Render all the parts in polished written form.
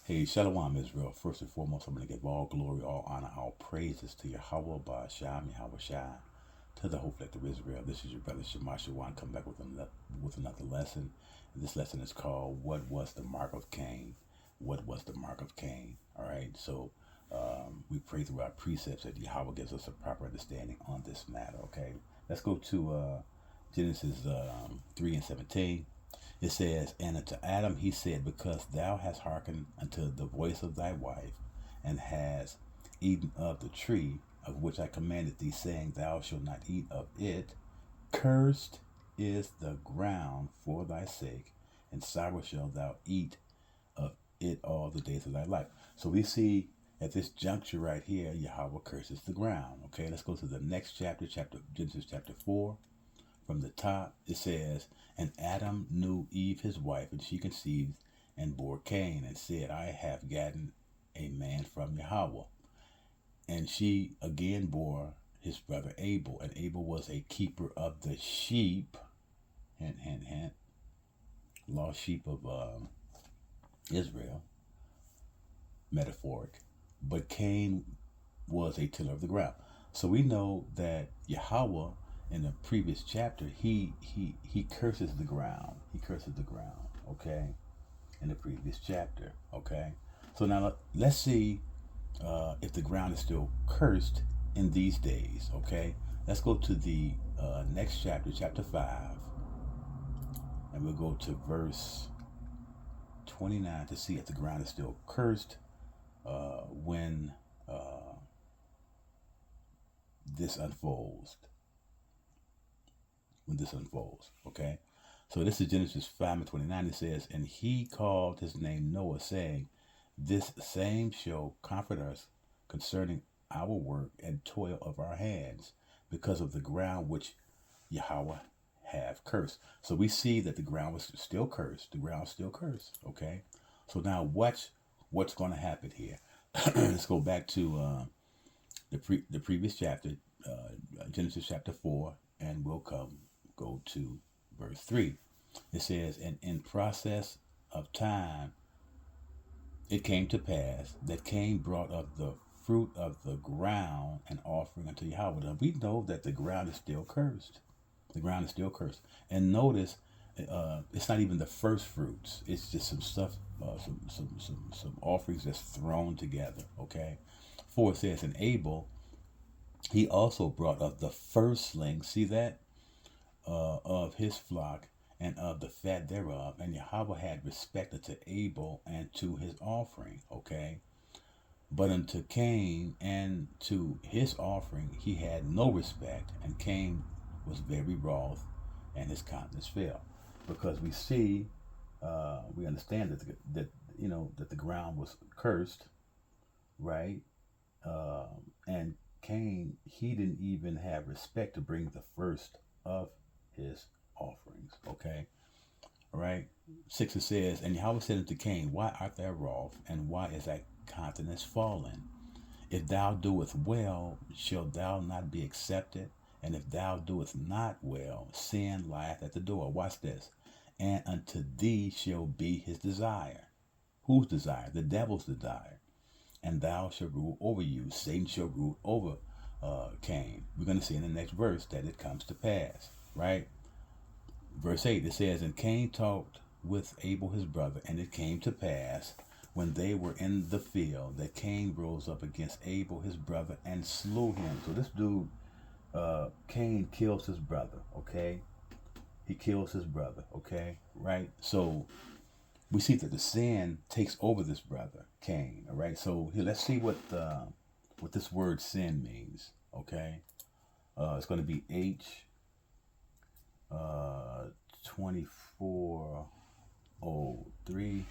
Hey, Shalom Israel. First and foremost, I'm going to give all glory, all honor, all praises to Yahweh, Ba'asham, Yahweh Shai, to the whole collective Israel. This is your brother Shemashua. Come back with another lesson. And this lesson is called, What Was the Mark of Cain? What was the mark of Cain? All right, so we pray through our precepts that Yahweh gives us a proper understanding on this matter, okay? Let's go to Genesis 3 and 17. It says, And unto Adam he said, Because thou hast hearkened unto the voice of thy wife, and hast eaten of the tree of which I commanded thee, saying, Thou shalt not eat of it, cursed is the ground for thy sake, and sorrow shalt thou eat of it all the days of thy life. So we see at this juncture right here, Yahweh curses the ground. Okay, let's go to the next chapter, Genesis chapter 4. From the top, it says, And Adam knew Eve his wife, and she conceived and bore Cain, and said, I have gotten a man from Yahweh. And she again bore his brother Abel, and Abel was a keeper of the sheep, hint, hint, hint, lost sheep of Israel, metaphoric. But Cain was a tiller of the ground. So we know that Yahweh, in the previous chapter, he curses the ground. He curses the ground, okay, in the previous chapter, okay. So now let's see if the ground is still cursed in these days, okay. Let's go to the next chapter, chapter 5, and we'll go to verse 29 to see if the ground is still cursed when this unfolds. Okay. So this is Genesis 5 and 29. It says, And he called his name Noah, saying, This same shall comfort us concerning our work and toil of our hands, because of the ground which Yahweh have cursed. So we see that the ground was still cursed. The ground still cursed. Okay. So now what's going to happen here? Let's go back to the previous chapter, Genesis chapter 4, and we'll go to verse 3. It says, And in process of time it came to pass that Cain brought of the fruit of the ground an offering unto Yahweh. Now we know that the ground is still cursed. The ground is still cursed. And notice, it's not even the first fruits. It's just some stuff, some offerings that's thrown together. Okay. For it says, And Abel, he also brought of the firstling. See that? Of his flock and of the fat thereof, and Yahweh had respect unto Abel and to his offering, okay? But unto Cain and to his offering he had no respect, and Cain was very wroth, and his countenance fell. Because we see, we understand that the ground was cursed, right? And Cain, he didn't even have respect to bring the first of his offerings, okay? All right. 6, it says, And Yahweh said unto Cain, Why art thou wroth, and why is thy countenance fallen? If thou doest well, shalt thou not be accepted? And if thou doest not well, sin lieth at the door. Watch this. And unto thee shall be his desire. Whose desire? The devil's desire. And thou shalt rule over you. Satan shall rule over Cain. We're going to see in the next verse that it comes to pass. Right? Verse 8, it says, And Cain talked with Abel his brother, and it came to pass, when they were in the field, that Cain rose up against Abel his brother and slew him. So this dude, Cain, kills his brother, okay? He kills his brother, okay? Right? So we see that the sin takes over this brother, Cain, all right? So here, let's see what this word sin means, okay? It's going to be H2403.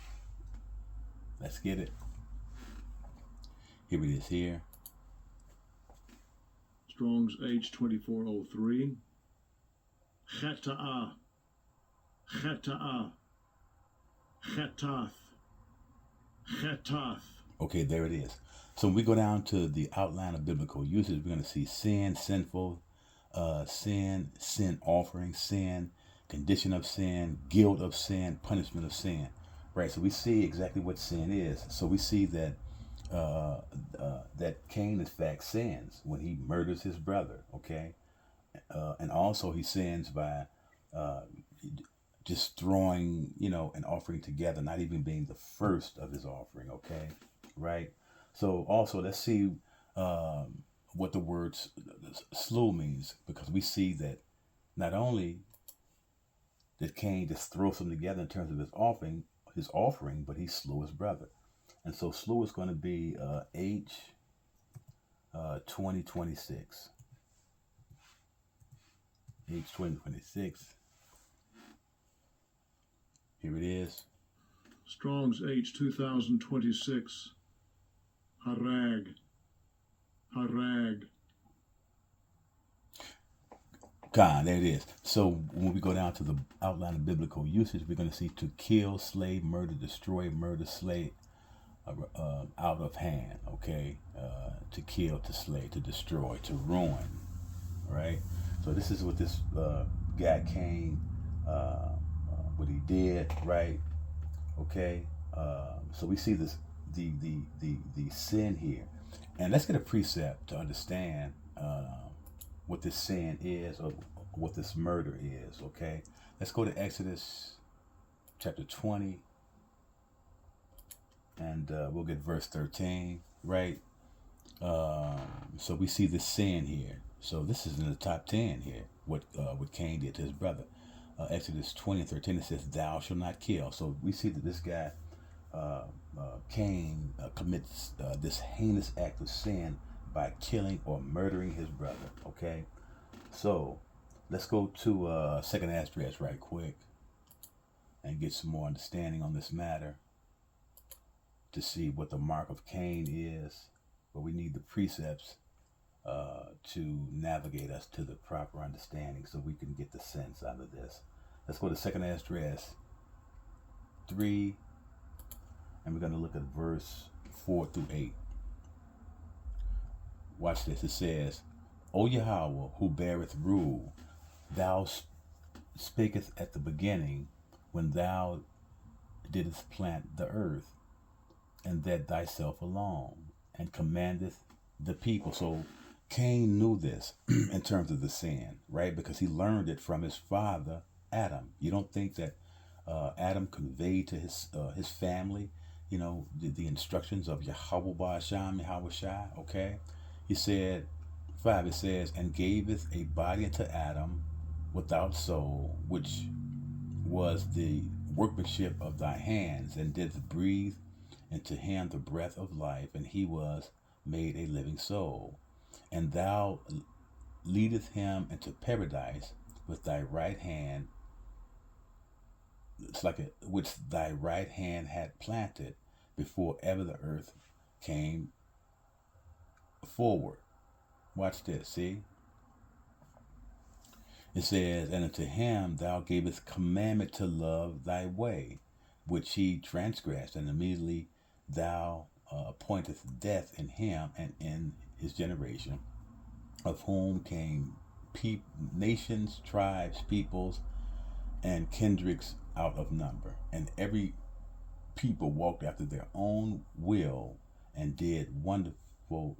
Let's get it. Here it is here. Strong's H2403. Cheta'ah. Cheta'ah. Chetath. Chetath. Okay, there it is. So when we go down to the outline of biblical usage, we're going to see sin, sinful, sin offering, sin, condition of sin, guilt of sin, punishment of sin. right? So we see exactly what sin is. So we see that that Cain, in fact, sins when he murders his brother, okay? And also he sins by uh, just throwing, an offering together, not even being the first of his offering, okay? Right? So also, let's see what the word slew means, because we see that not only did Cain just throw something together in terms of his offering, but he slew his brother. And so slew is going to be H 2026. H 2026. Here it is. Strong's H 2026. Harag. Harag. God, there it is. So when we go down to the outline of biblical usage, we're going to see to kill, slay, murder, destroy, murder, slay, out of hand. Okay, to kill, to slay, to destroy, to ruin. Right. So this is what this guy Cain, what he did. Right. Okay. So we see this the sin here, and let's get a precept to understand what this sin is, or what this murder is. Okay, let's go to Exodus chapter 20, and we'll get verse 13. Right. So we see this sin here. So this is in the top 10 here. What Cain did to his brother. Exodus 20 and 13, it says, "Thou shalt not kill." So we see that this guy Cain commits this heinous act of sin by killing or murdering his brother. Okay, so let's go to second address right quick and get some more understanding on this matter to see what the mark of Cain is. But we need the precepts to navigate us to the proper understanding so we can get the sense out of this. Let's go to second address 3, and we're going to look at verse 4 through 8. Watch this. It says, "O Yahweh, who beareth rule, thou spakest at the beginning, when thou didst plant the earth, and that thyself alone, and commandeth the people." So Cain knew this in terms of the sin, right? Because he learned it from his father, Adam. You don't think that Adam conveyed to his family, the instructions of Yahweh Ba'asham, Yahweh Shai, okay? He said, 5, it says, "And gaveth a body unto Adam without soul, which was the workmanship of thy hands, and didst breathe into him the breath of life, and he was made a living soul. And thou leadest him into paradise with thy right hand, it's like which thy right hand had planted before ever the earth came forward." Watch this, see? It says, "And unto him thou gavest commandment to love thy way, which he transgressed, and immediately thou appointest death in him and in his generation, of whom came nations, tribes, peoples, and kindreds out of number. And every people walked after their own will, and did wonderful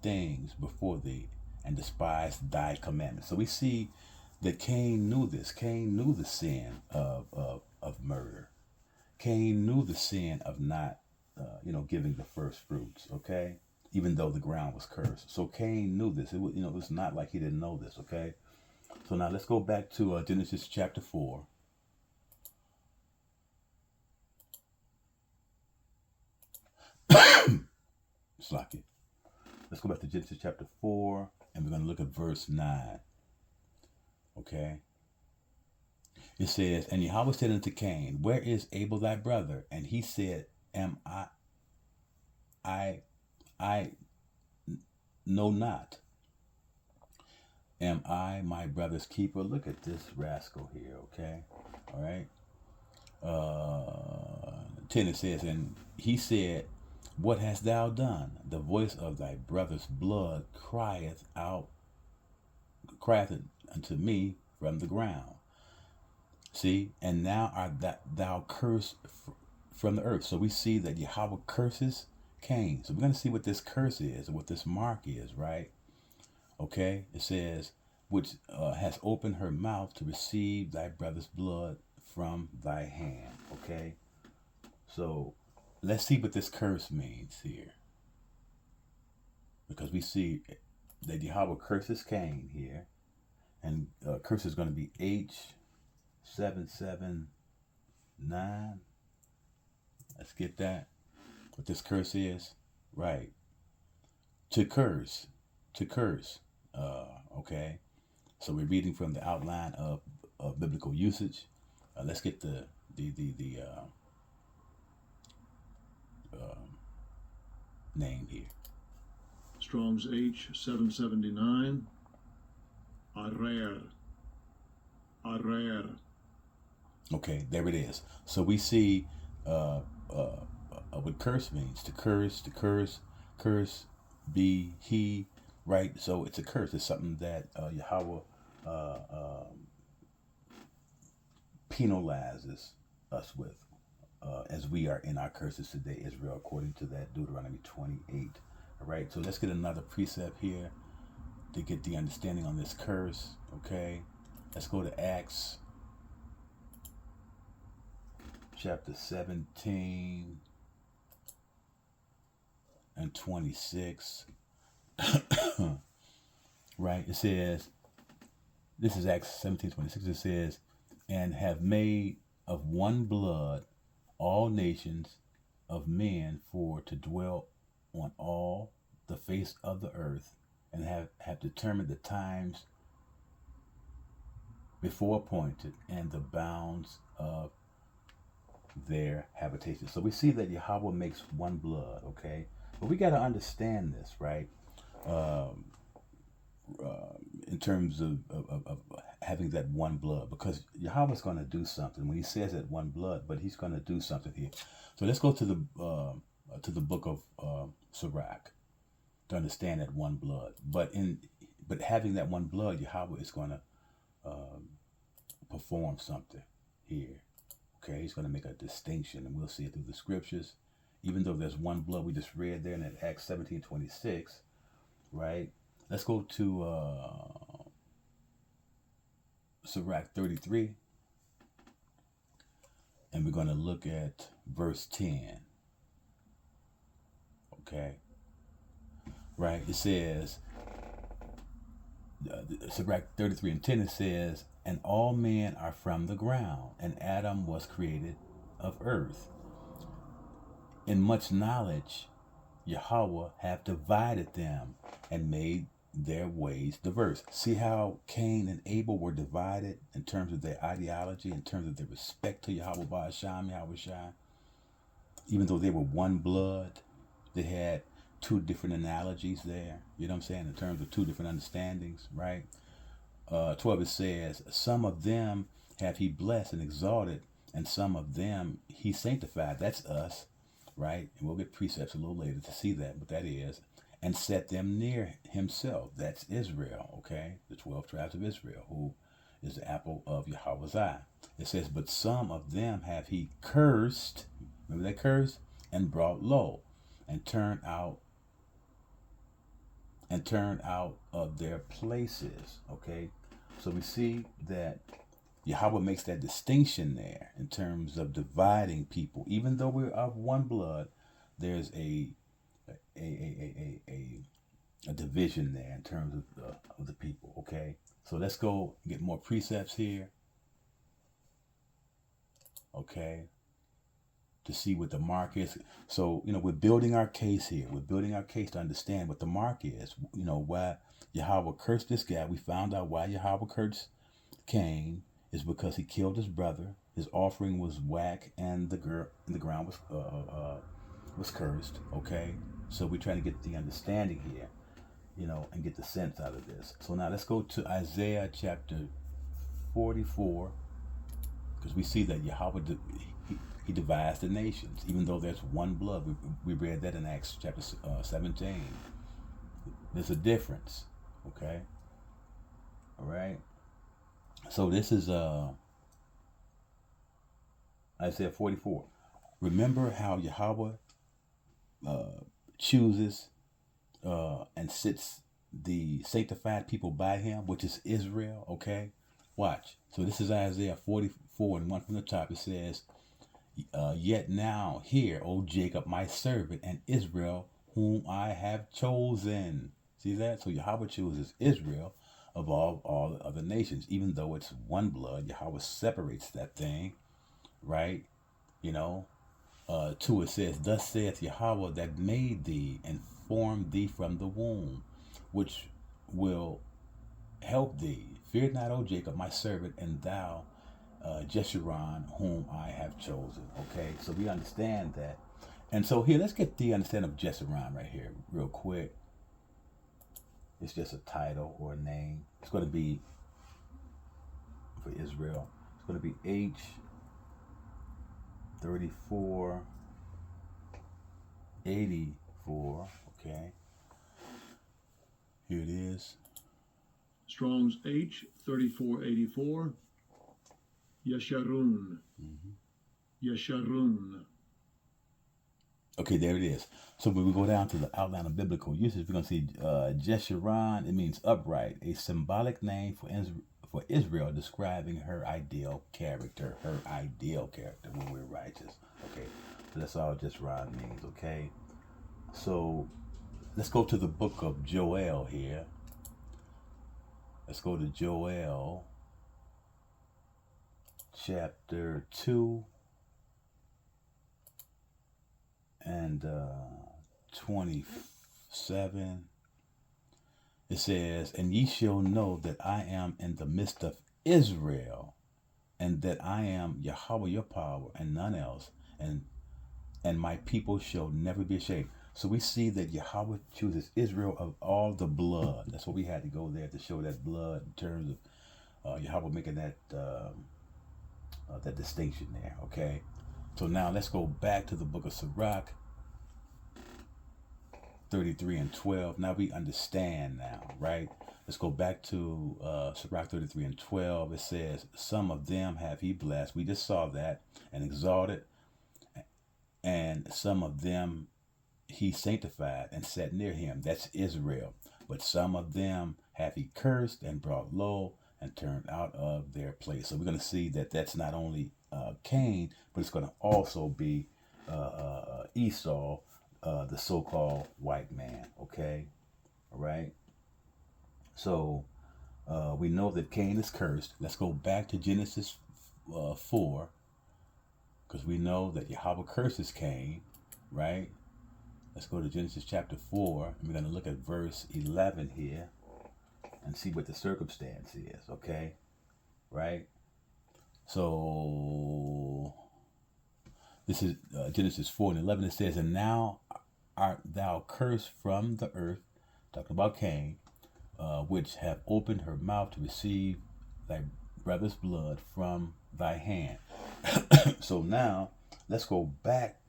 things before thee, and despised thy commandments." So we see that Cain knew this. Cain knew the sin of murder. Cain knew the sin of not, giving the first fruits, okay? Even though the ground was cursed. So Cain knew this. It was not like he didn't know this, okay? So now let's go back to Genesis chapter 4. Slack it. Let's go back to Genesis chapter 4, and we're going to look at verse 9. Okay? It says, "And Yahweh said unto Cain, Where is Abel thy brother? And he said, Am I know not. Am I my brother's keeper?" Look at this rascal here, okay? All right? 10, it says, "And he said, What hast thou done? The voice of thy brother's blood crieth unto me from the ground." See, and now art that thou cursed from the earth. So we see that Yahweh curses Cain. So we're going to see what this curse is, or what this mark is, right? Okay, it says, which has opened her mouth to receive thy brother's blood from thy hand. Okay, so let's see what this curse means here, because we see that Yahweh curses Cain here, and curse is going to be H779. Let's get that. What this curse is, right? To curse, to curse. Okay, so we're reading from the outline of biblical usage. Let's get the name here. Strong's H779. Arer. Arer. Okay, there it is. So we see what curse means. To curse, curse, be, he, right? So it's a curse. It's something that Yahweh penalizes us with, as we are in our curses today, Israel, according to that Deuteronomy 28. All right, so let's get another precept here to get the understanding on this curse. Okay, let's go to Acts chapter 17 and 26. Right, it says, this is Acts 17:26. It says, and have made of one blood all nations of men for to dwell on all the face of the earth, and have determined the times before appointed and the bounds of their habitation. So we see that Yahweh makes one blood, okay? But we got to understand this, right? In terms of having that one blood, because Yahweh's going to do something when he says that one blood, but he's going to do something here. So let's go to the book of Sirach to understand that one blood. But having that one blood, Yahweh is going to perform something here. Okay, he's going to make a distinction, and we'll see it through the scriptures. Even though there's one blood, we just read there in that Acts 17:26, right? Let's go to Sirach 33, and we're going to look at verse 10. Okay, right? It says, Sirach 33 and 10, it says, and all men are from the ground, and Adam was created of earth. In much knowledge, Yahweh have divided them and made their ways diverse. See how Cain and Abel were divided in terms of their ideology, in terms of their respect to Yahweh Ba'asham, Yahweh Shai. Even though they were one blood, they had two different analogies there. You know what I'm saying? In terms of two different understandings, right? 12, it says, some of them have he blessed and exalted, and some of them he sanctified. That's us, right? And we'll get precepts a little later to see that, but that is, and set them near himself. That's Israel, okay? The 12 tribes of Israel, who is the apple of Yahweh's eye. It says, but some of them have he cursed, remember that curse? And brought low, and turned out of their places, okay? So we see that Yahweh makes that distinction there in terms of dividing people. Even though we're of one blood, there's a division there in terms of the people, okay? So let's go get more precepts here, okay, to see what the mark is. So, we're building our case here. We're building our case to understand what the mark is. Why Yahweh cursed this guy. We found out why Yahweh cursed Cain is because he killed his brother. His offering was whack, and the ground was cursed. Okay, so we're trying to get the understanding here, and get the sense out of this. So now let's go to Isaiah chapter 44, because we see that Yahweh he divides the nations, even though there's one blood. We read that in Acts chapter 17. There's a difference. Okay. All right. So this is Isaiah 44. Remember how Yahweh chooses and sits the sanctified people by him, which is Israel, okay? Watch. So this is Isaiah 44 and 1 from the top. It says, yet now hear, O Jacob, my servant, and Israel, whom I have chosen. See that? So Yahweh chooses Israel of all the other nations, even though it's one blood. Yahweh separates that thing, right? You know, 2 it says, thus saith Yahweh that made thee and formed thee from the womb, which will help thee. Fear not, O Jacob, my servant, and thou, Jeshurun, whom I have chosen. Okay, so we understand that. And so here, let's get the understanding of Jeshurun right here real quick. It's just a title or a name. It's going to be, for Israel, it's going to be H3484. Okay, here it is. Strong's H3484. Yesharun. Yesharun. Okay, there it is. So when we go down to the outline of biblical usage, we're going to see Jeshurun. It means upright, a symbolic name for Israel, describing her ideal character. Her ideal character when we're righteous. Okay, so that's all Jeshurun means. Okay, so let's go to the book of Joel here. Let's go to Joel chapter 2 and 27. It says, and ye shall know that I am in the midst of Israel, and that I am Yahweh your power, and none else, and my people shall never be ashamed. So we see that Yahweh chooses Israel of all the blood. That's what we had to go there to show that blood in terms of Yahweh making that that distinction there. Okay, so now let's go back to the book of Sirach 33 and 12. Now we understand now, right? Let's go back to Sirach 33 and 12. It says, some of them have he blessed. We just saw that, and exalted. And some of them he sanctified and set near him. That's Israel. But some of them have he cursed and brought low and turned out of their place. So we're going to see that that's not only Cain, but it's going to also be Esau, the so-called white man. Okay, all right. So we know that Cain is cursed. Let's go back to Genesis 4, because we know that Yahweh curses Cain, right? Let's go to Genesis chapter 4, and we're going to look at verse 11 here and see what the circumstance is, okay? Right? So this is Genesis 4 and 11. It says, and now art thou cursed from the earth, talking about Cain, which have opened her mouth to receive thy brother's blood from thy hand. So now let's go back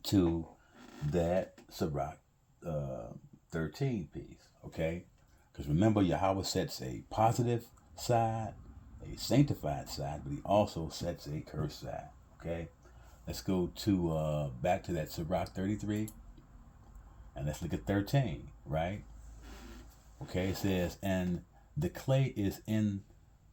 to that Sirach 13 piece, okay? Because remember, Yahweh sets a positive side, a sanctified side, but he also sets a cursed side, okay? Let's go to back to that Sirach 33, and let's look at 13, right? Okay, it says, and the clay is in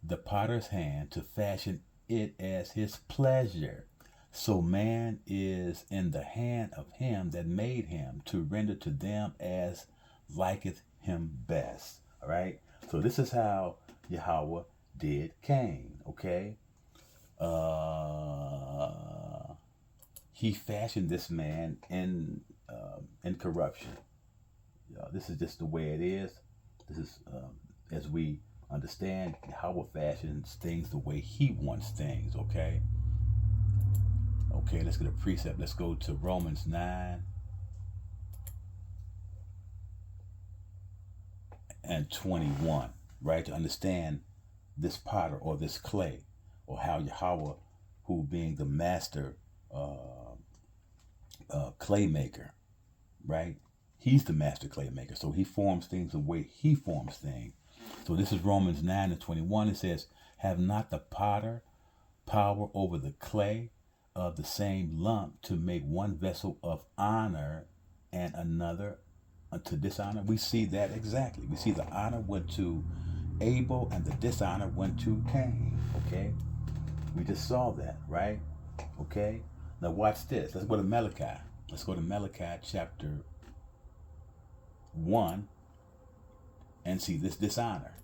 the potter's hand to fashion it as his pleasure. So man is in the hand of him that made him, to render to them as liketh him best. All right. So this is how Yahweh did Cain. Okay. He fashioned this man in corruption. This is just the way it is. This is as we understand, Yahweh fashions things the way he wants things. Okay. Okay, let's get a precept. Let's go to Romans 9 and 21, right? To understand this potter or this clay, or how Yahweh, who being the master clay maker, right? He's the master clay maker. So he forms things the way he forms things. So this is Romans 9 and 21. It says, have not the potter power over the clay of the same lump to make one vessel of honor and another to dishonor. We see that exactly. We see the honor went to Abel and the dishonor went to Cain. Okay, we just saw that, right? Okay, now watch this. Let's go to Malachi. Let's go to Malachi chapter 1 and see this dishonor.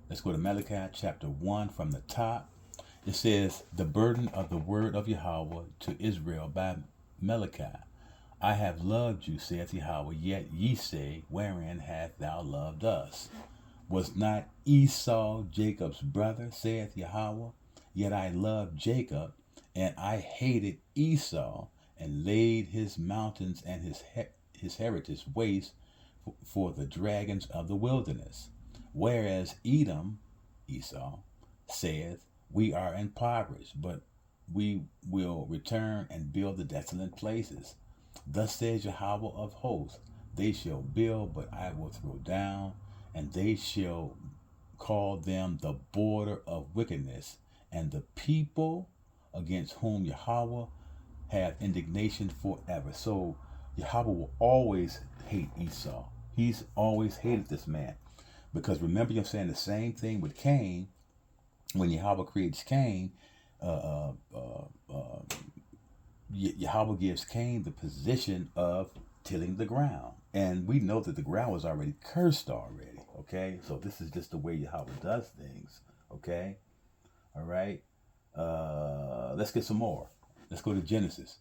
Let's go to Malachi chapter 1 from the top. It says, the burden of the word of Yahweh to Israel by Malachi. I have loved you, saith Yahweh, yet ye say, wherein hast thou loved us? Was not Esau Jacob's brother, saith Yahweh? Yet I loved Jacob, and I hated Esau, and laid his mountains and his heritage waste for the dragons of the wilderness. Whereas Edom, Esau, saith, we are impoverished, but we will return and build the desolate places. Thus says Yahweh of hosts, they shall build, but I will throw down, and they shall call them the border of wickedness, and the people against whom Yahweh have indignation forever. So Yahweh will always hate Esau. He's always hated this man. Because remember, you're saying the same thing with Cain. When Yahweh creates Cain, Yahweh gives Cain the position of tilling the ground. And we know that the ground was already cursed already, okay? So this is just the way Yahweh does things, okay? All right? Let's get some more. Let's go to Genesis.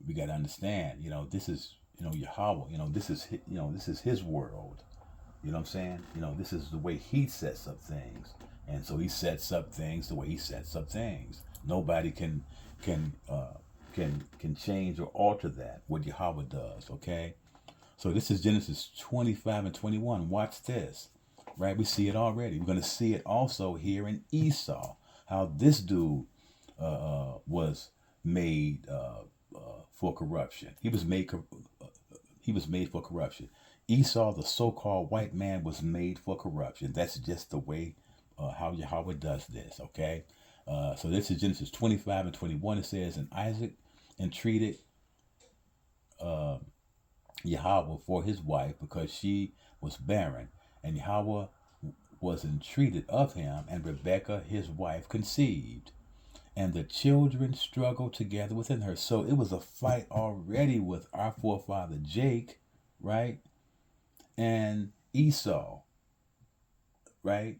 We got to understand, this is, Yahweh, this is his world. You know what I'm saying? This is the way he sets up things. And so he sets up things the way he sets up things. Nobody can change or alter that, what Yahweh does, okay? So this is Genesis 25 and 21. Watch this, right? We see it already. We're going to see it also here in Esau, how this dude was made for corruption. He was made for corruption. Esau, the so-called white man, was made for corruption. That's just the way how Yahweh does this, okay? So this is Genesis 25 and 21. It says, and Isaac entreated Yahweh for his wife because she was barren. And Yahweh was entreated of him, and Rebekah, his wife, conceived. And the children struggled together within her. So it was a fight already with our forefather Jake, right? And Esau, right?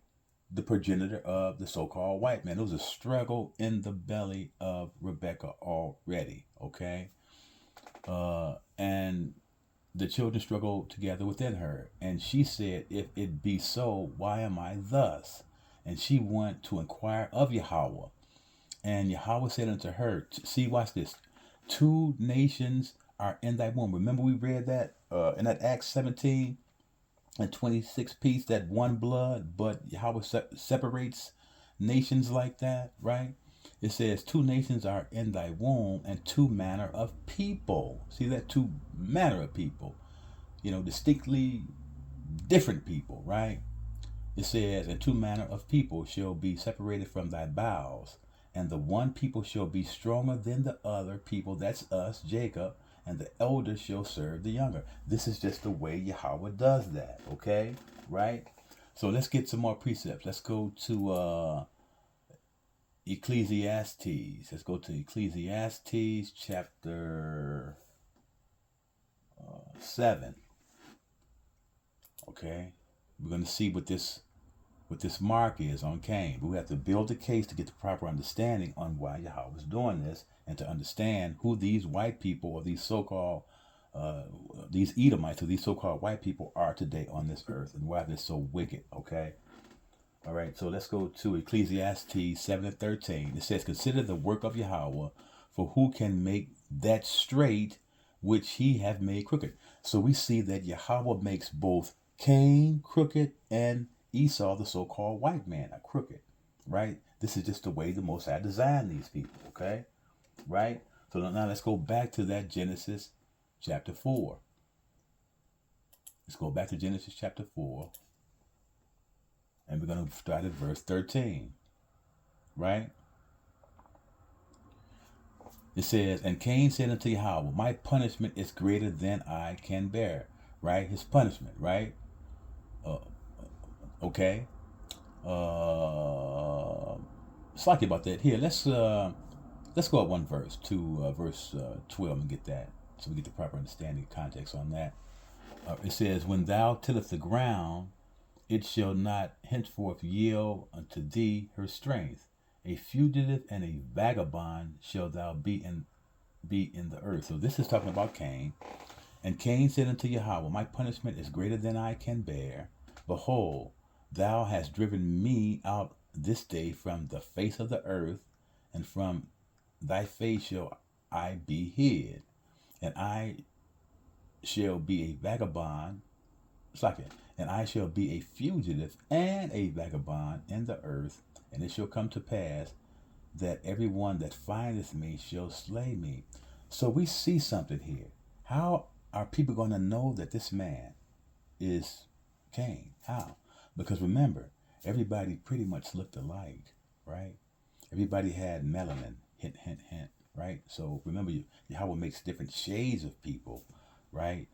The progenitor of the so-called white man. It was a struggle in the belly of Rebekah already, okay? And the children struggled together within her. And she said, if it be so, why am I thus? And she went to inquire of Yahweh. And Yahweh said unto her, see, watch this. 2 nations are in thy womb. Remember we read that in that Acts 17 and 26 piece, that one blood, but Yahweh separates nations like that, right? It says 2 nations are in thy womb, and 2 manner of people. See that? 2 manner of people, distinctly different people, right? It says, and 2 manner of people shall be separated from thy bowels, and the one people shall be stronger than the other people. That's us, Jacob. And the elder shall serve the younger. This is just the way Yahweh does that, okay? Right? So let's get some more precepts. Let's go to Ecclesiastes. Let's go to Ecclesiastes chapter 7. Okay? We're going to see what this mark is on Cain. But we have to build a case to get the proper understanding on why Yahweh is doing this, and to understand who these white people, or these so-called, these Edomites, or these so-called white people are today on this earth, and why they're so wicked, okay? All right, so let's go to Ecclesiastes 7 and 13. It says, consider the work of Yahweh, for who can make that straight which he hath made crooked? So we see that Yahweh makes both Cain crooked and Esau, the so-called white man, are crooked, right? This is just the way the Most High designed these people, okay? Right? So now let's go back to that Genesis chapter 4. Let's go back to Genesis chapter 4. And we're going to start at verse 13, right? It says, and Cain said unto Yahweh, my punishment is greater than I can bear. Right? His punishment, right? Okay. Slacky about that. Here, let's go up one verse to verse 12 and get that, so we get the proper understanding context on that. It says, when thou tillest the ground, it shall not henceforth yield unto thee her strength. A fugitive and a vagabond shall thou be in the earth. So this is talking about Cain. And Cain said unto Yahweh, my punishment is greater than I can bear. Behold, thou hast driven me out this day from the face of the earth, and from thy face shall I be hid, and I shall be a vagabond. It's like it. And I shall be a fugitive and a vagabond in the earth, and it shall come to pass that every one that findeth me shall slay me. So we see something here. How are people going to know that this man is Cain? How? Because remember, everybody pretty much looked alike, right? Everybody had melanin, hint, hint, hint, right? So remember, Yahweh makes different shades of people, right?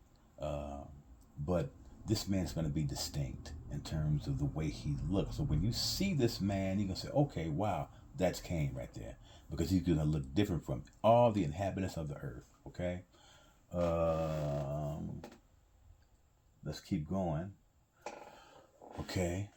But this man's going to be distinct in terms of the way he looks. So when you see this man, you're going to say, okay, wow, that's Cain right there. Because he's going to look different from all the inhabitants of the earth, okay? Let's keep going. Okay.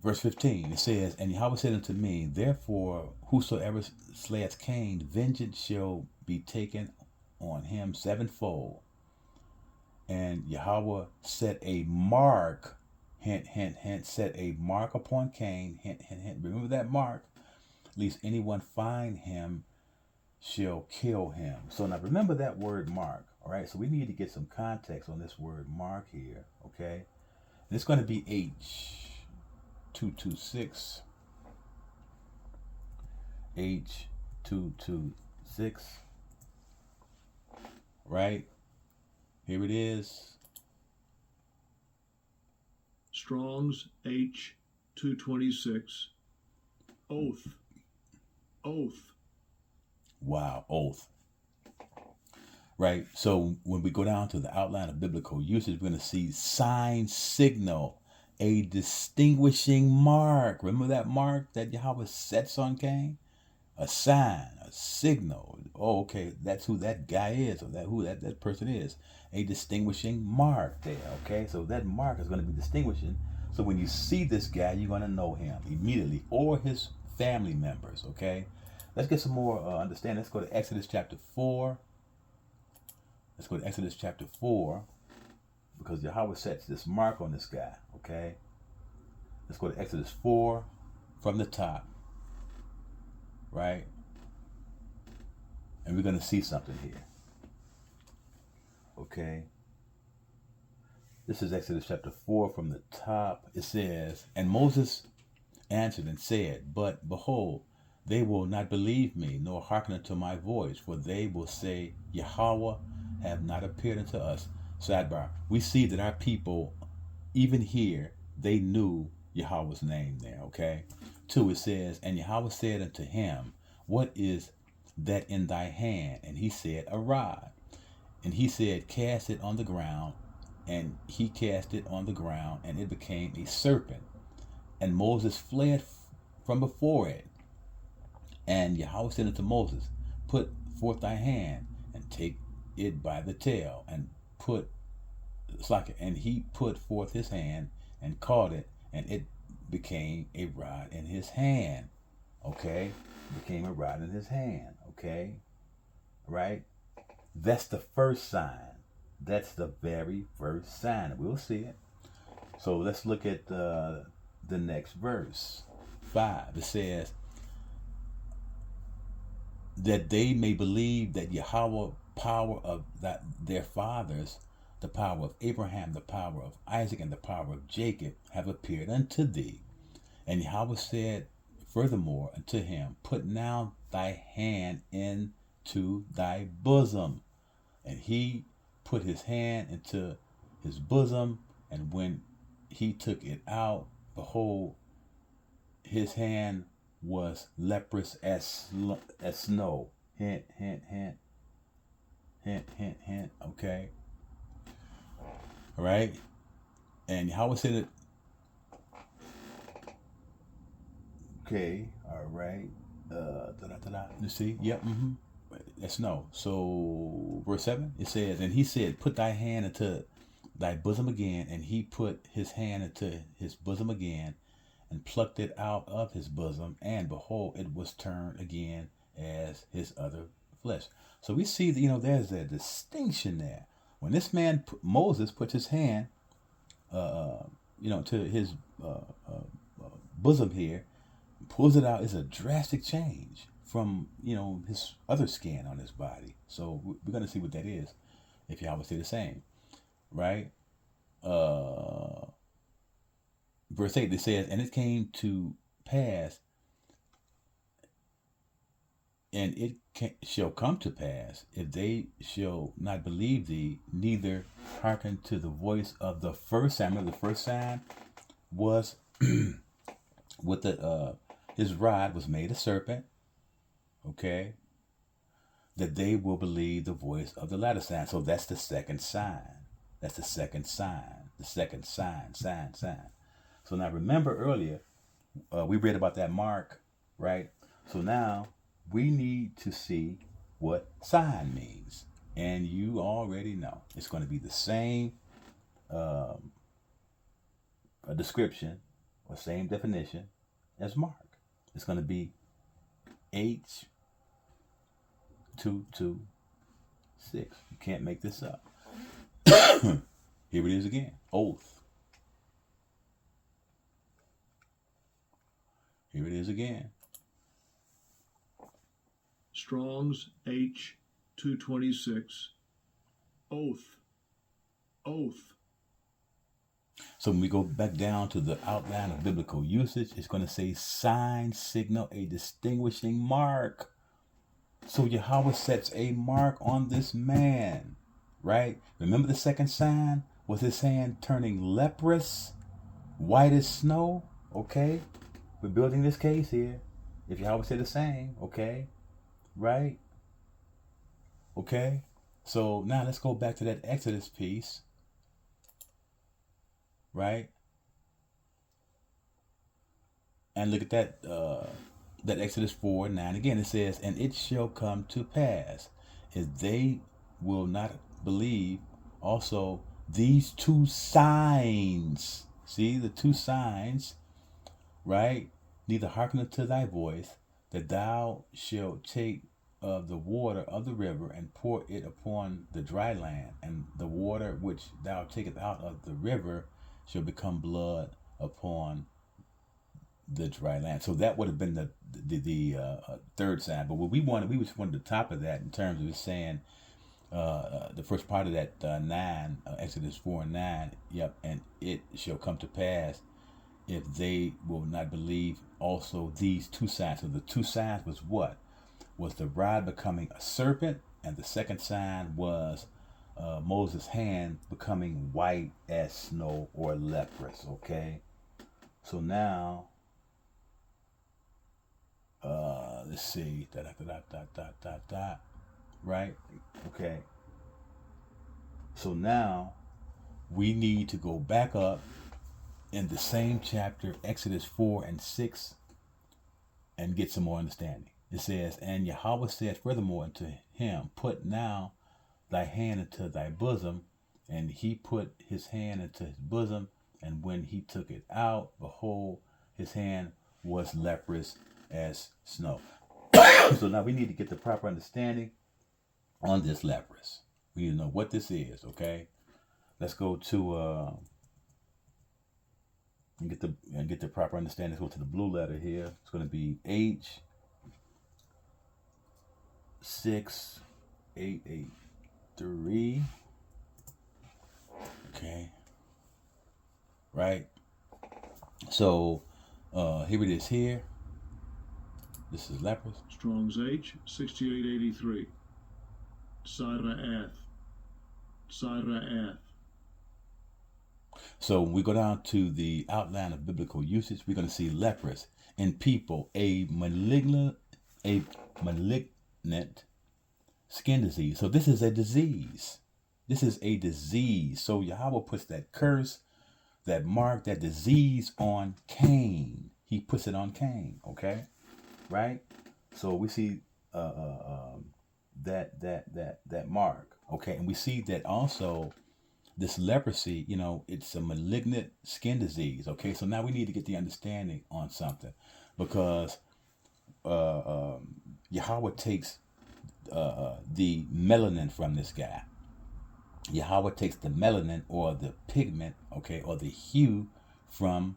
Verse 15, it says, and Yahweh said unto me, therefore, whosoever slayeth Cain, vengeance shall be taken on him sevenfold. And Yahweh set a mark, hint, hint, hint, set a mark upon Cain, hint, hint, hint. Remember that mark? Lest anyone find him shall kill him. So now remember that word mark, all right? So we need to get some context on this word mark here, okay? And it's going to be H226. H226, right? Here it is. Strong's H226. Oath. Oath. Wow, oath. Right? So when we go down to the outline of biblical usage, we're going to see sign, signal, a distinguishing mark. Remember that mark that Yahweh sets on Cain? A sign, a signal. Oh, okay, that's who that guy is, or who that person is. A distinguishing mark there, okay? So that mark is going to be distinguishing. So when you see this guy, you're going to know him immediately, or his family members, okay? Let's get some more understanding. Let's go to Exodus chapter 4. Let's go to Exodus chapter 4, because Yahweh sets this mark on this guy, okay? Let's go to Exodus 4 from the top, right? And we're going to see something here, okay? This is Exodus chapter 4 from the top. It says, and Moses answered and said, but behold, they will not believe me, nor hearken unto my voice, for they will say, Yahweh have not appeared unto us. Sidebar, we see that our people, even here, they knew Yahweh's name there, okay? 2, it says, and Yahweh said unto him, what is that in thy hand? And he said, a rod. And he said, cast it on the ground. And he cast it on the ground, and it became a serpent. And Moses fled from before it. And Yahweh said unto Moses, put forth thy hand, and take it by the tail, and he put forth his hand, and caught it, and it became a rod in his hand. Okay? Became a rod in his hand. Okay? Right? That's the first sign. That's the very first sign. We'll see it. So let's look at the next verse. 5. It says, that they may believe that Yahweh power of that their fathers, the power of Abraham, the power of Isaac, and the power of Jacob have appeared unto thee. And Yahweh said furthermore unto him, put now thy hand into thy bosom. And he put his hand into his bosom, and when he took it out, behold, his hand was leprous as snow. Hint, hint, hint, hint, hint, hint. Okay. All right. And Yahweh said it. Okay. All right. You see? Yep. Mm-hmm. That's no. So verse 7, it says, and he said, put thy hand into thy bosom again, and he put his hand into his bosom again, and plucked it out of his bosom, and behold, it was turned again as his other flesh. So we see that, there's a distinction there. When this man Moses puts his hand, to his bosom here, pulls it out, is a drastic change from his other skin on his body. So we're going to see what that is, if y'all would say the same, right? Verse 8, it says, and it came to pass, and it shall come to pass, if they shall not believe thee, neither hearken to the voice of the first sign. Remember, the first sign was with his rod was made a serpent, okay, that they will believe the voice of the latter sign. So that's the second sign. That's the second sign. The second sign. So now remember earlier, we read about that mark, right? So now we need to see what sign means. And you already know. It's going to be the same description or same definition as mark. It's going to be H226. You can't make this up. Here it is again. Oath. Here it is again. Strong's H226. Oath. So when we go back down to the outline of biblical usage, it's going to say sign, signal, a distinguishing mark. So Yahweh sets a mark on this man, right? Remember the second sign was his hand turning leprous, white as snow, okay? We're building this case here. If Yahweh said the same, okay? Right? Okay? So now let's go back to that Exodus piece. Right? And look at that Exodus 4:9. Again, it says, and it shall come to pass, if they will not believe, also these two signs. See, the two signs, right? Neither hearken unto thy voice, that thou shalt take of the water of the river and pour it upon the dry land, and the water which thou takest out of the river shall become blood upon the dry land. So that would have been the third sign. But what we just wanted the top of that in terms of it saying the first part of that 9, Exodus 4:9. Yep, and it shall come to pass if they will not believe also these two signs. So the two signs was what? Was the rod becoming a serpent, and the second sign was Moses' hand becoming white as snow or leprous. Okay, so now let's see, right? Okay, so now we need to go back up in the same chapter, Exodus 4:6, and get some more understanding. It says, and Yahweh said furthermore unto him, put now thy hand into thy bosom. And he put his hand into his bosom, and when he took it out, behold, his hand was leprous as snow. So now we need to get the proper understanding on this leprous. We need to know what this is, okay? Let's go to and get the proper understanding. Let's go to the blue letter here. It's going to be H6883. Okay. Right. So here it is here. This is leprous. Strong's H6883. Sira'ath. So when we go down to the outline of biblical usage, we're going to see leprous in people, a malignant skin disease. So this is a disease. This is a disease. So Yahweh puts that curse, that mark, that disease on Cain. He puts it on Cain. Okay, right? So we see that mark. Okay, and we see that also this leprosy. It's a malignant skin disease. Okay, so now we need to get the understanding on something, because Yahweh takes the melanin from this guy. Yahweh takes the melanin, or the pigment, okay, or the hue from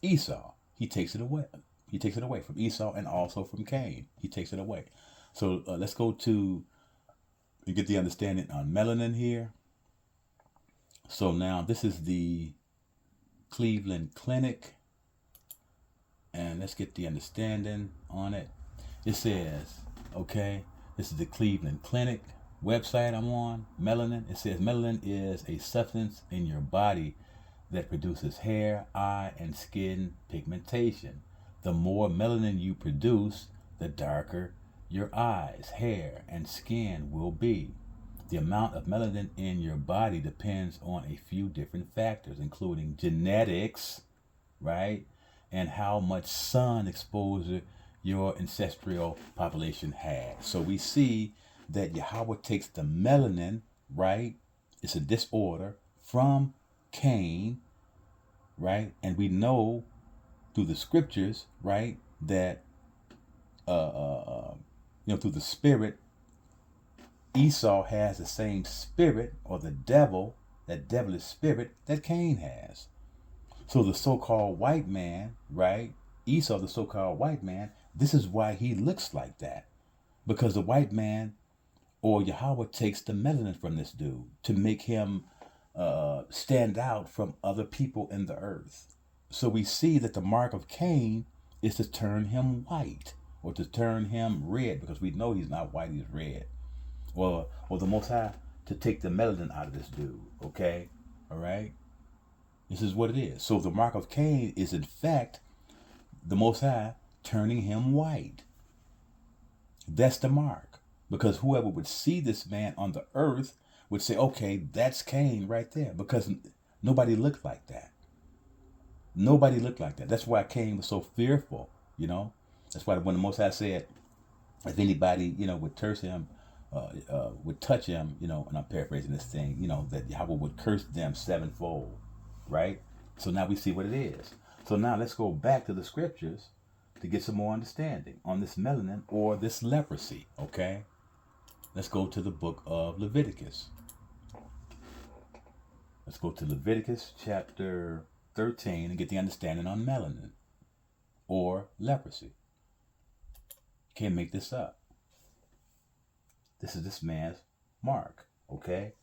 Esau. He takes it away. He takes it away from Esau and also from Cain. He takes it away. So let's go to and get the understanding on melanin here. So now this is the Cleveland Clinic, and let's get the understanding on it. It says, okay, this is the Cleveland Clinic website I'm on. Melanin. It says melanin is a substance in your body that produces hair, eye, and skin pigmentation. The more melanin you produce, the darker your eyes, hair, and skin will be. The amount of melanin in your body depends on a few different factors, including genetics, right? And how much sun exposure your ancestral population has. So we see that Yahweh takes the melanin, right? It's a disorder from Cain, right? And we know through the scriptures, right, that through the spirit, Esau has the same spirit, or the devil, that devilish spirit that Cain has. So the so-called white man, right? Esau, the so-called white man, this is why he looks like that. Because the white man, or Yahweh, takes the melanin from this dude to make him stand out from other people in the earth. So we see that the mark of Cain is to turn him white, or to turn him red, because we know he's not white, he's red. Or the Most High to take the melanin out of this dude, okay? All right? This is what it is. So the mark of Cain is, in fact, the Most High turning him white. That's the mark. Because whoever would see this man on the earth would say, okay, that's Cain right there. Because nobody looked like that. Nobody looked like that. That's why Cain was so fearful, That's why when the Most High said, if anybody, would curse him, would touch him, and I'm paraphrasing this thing, that Yahweh would curse them sevenfold, right? So now we see what it is. So now let's go back to the scriptures to get some more understanding on this melanin, or this leprosy, okay? Let's go to the book of Leviticus. Let's go to Leviticus chapter 13 and get the understanding on melanin, or leprosy. Can't make this up. This is this man's mark, okay?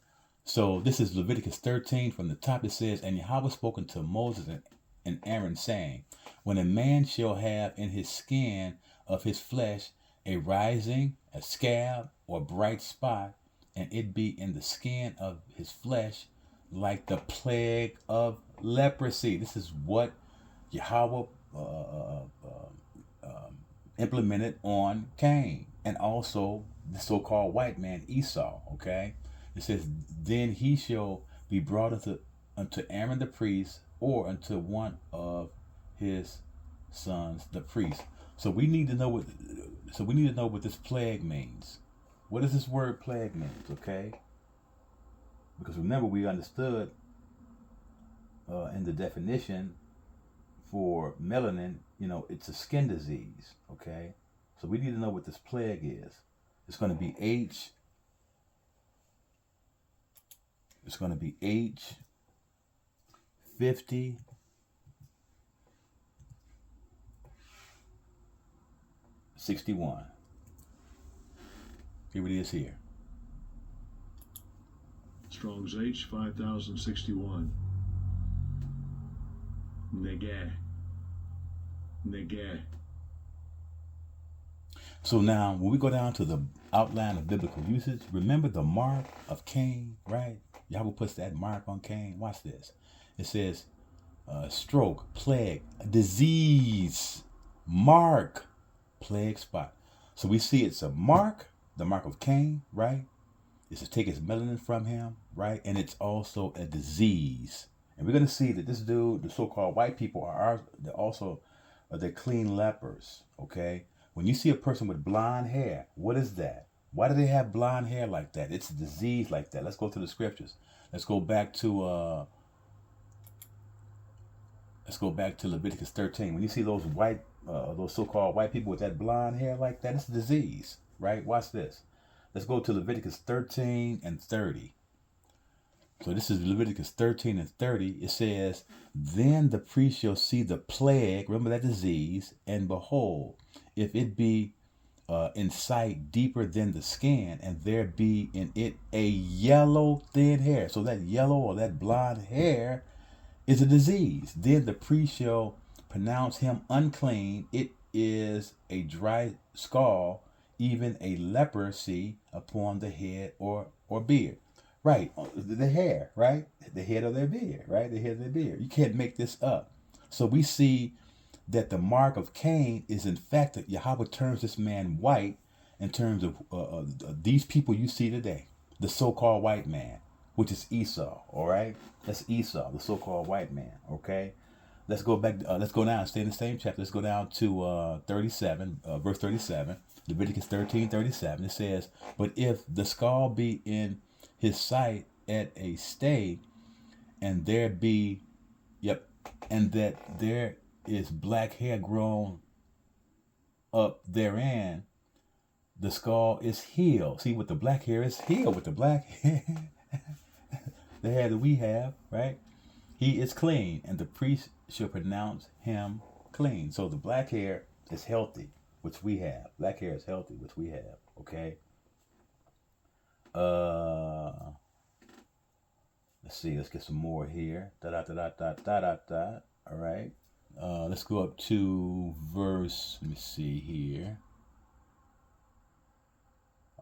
So this is Leviticus 13. From the top it says, and Yahweh spoke unto Moses and Aaron, saying, when a man shall have in his skin of his flesh a rising, a scab, or bright spot, and it be in the skin of his flesh, like the plague of leprosy. This is what Yahweh implemented on Cain, and also the so-called white man Esau, okay? It says, then he shall be brought unto Aaron the priest, or unto one of his sons the priest. So we need to know what this plague means. What does this word plague means, okay? Because remember, we understood in the definition for melanin, it's a skin disease, okay? So we need to know what this plague is. It's going to be H. It's going to be H50 61. Here it is here. Strong's H 5061. Negeh. So now, when we go down to the outline of biblical usage, remember the mark of Cain, right? Yahweh puts that mark on Cain. Watch this. It says, stroke, plague, disease, mark, plague spot. So we see it's a mark, the mark of Cain, right? It's to take his melanin from him, right? And it's also a disease. And we're going to see that this dude, the so-called white people, they're also they're clean lepers, okay? When you see a person with blonde hair, what is that? Why do they have blonde hair like that? It's a disease like that. Let's go to the scriptures. Let's go back to Leviticus 13. When you see those those so-called white people with that blonde hair like that, it's a disease, right? Watch this. Let's go to Leviticus 13 and 30. So this is Leviticus 13 and 30. It says, then the priest shall see the plague, remember that disease, and behold, if it be in sight deeper than the skin, and there be in it a yellow thin hair. So that yellow or that blonde hair is a disease. Then the priest shall pronounce him unclean. It is a dry skull, even a leprosy upon the head or beard. Right, the hair, right? The head of their beard, right? The head of their beard. You can't make this up. So we see that the mark of Cain is in fact that Yahweh turns this man white in terms of these people you see today, the so-called white man, which is Esau. All right, that's Esau, the so-called white man. Okay, let's go back. Let's go down. Stay in the same chapter. Let's go down to 37, verse 37, Leviticus 13:37. It says, "But if the skull be in his sight at a stay, and there be, and that there is black hair grown up therein, the skull is healed." See, with the black hair is healed. With the black hair, the hair that we have, right? He is clean, and the priest shall pronounce him clean. So the black hair is healthy, which we have. Black hair is healthy, which we have. Okay. Let's see. Let's get some more here. Da da da da da da da da. All right. Let's go up to verse. Let me see here.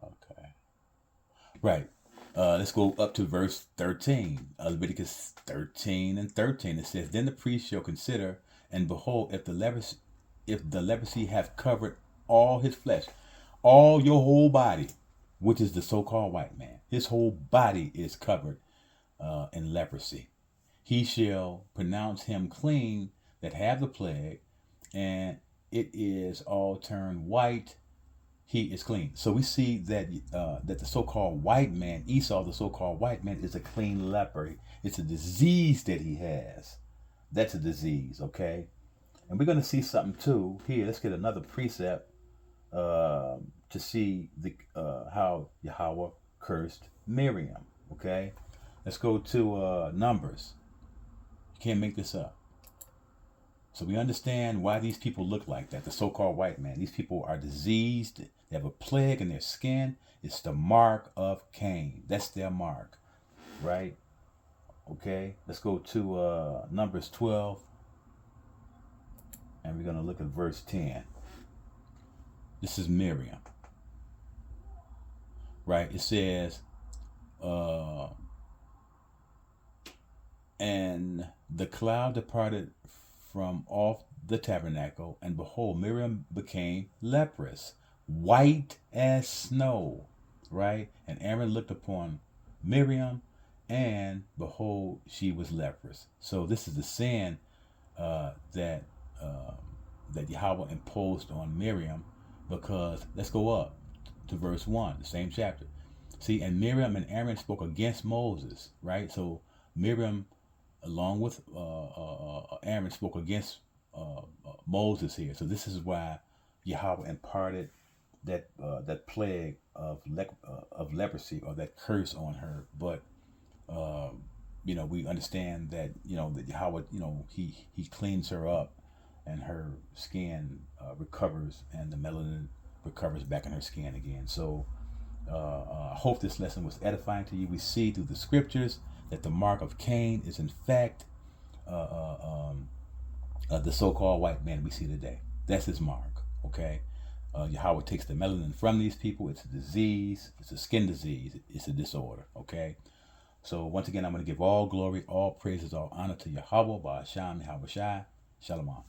Okay. Right. Let's go up to verse 13. Leviticus 13 and 13. It says, "Then the priest shall consider, and behold, if the leprosy have covered all his flesh, all your whole body, which is the so-called white man, his whole body is covered in leprosy. He shall pronounce him clean that have the plague, and it is all turned white. He is clean." So we see that that the so-called white man, Esau, the so-called white man, is a clean leper. It's a disease that he has. That's a disease, okay? And we're going to see something too here. Let's get another precept to see the how Yahweh cursed Miriam. Okay, let's go to Numbers. You can't make this up. So we understand why these people look like that. The so-called white man. These people are diseased. They have a plague in their skin. It's the mark of Cain. That's their mark, right? Okay, let's go to Numbers 12, and we're going to look at verse 10. This is Miriam. Right, it says, and the cloud departed from off the tabernacle, and behold, Miriam became leprous, white as snow. Right, and Aaron looked upon Miriam, and behold, she was leprous. So this is the sin that Yahweh imposed on Miriam, because let's go up to verse 1, the same chapter. See, and Miriam and Aaron spoke against Moses, right? So Miriam, along with Aaron, spoke against Moses here. So this is why Yahweh imparted that plague of leprosy, or that curse on her. But we understand that that Yahweh, he cleans her up, and her skin recovers, and the melanin recovers back in her skin again. So I hope this lesson was edifying to you. We see through the scriptures that the mark of Cain is in fact the so-called white man we see today. That's his mark. Okay, Yahweh takes the melanin from these people. It's a disease. It's a skin disease. It's a disorder. Okay. So once again, I'm going to give all glory, all praises, all honor to Yahweh, by Hashem, Yahweh Shai. Shalom.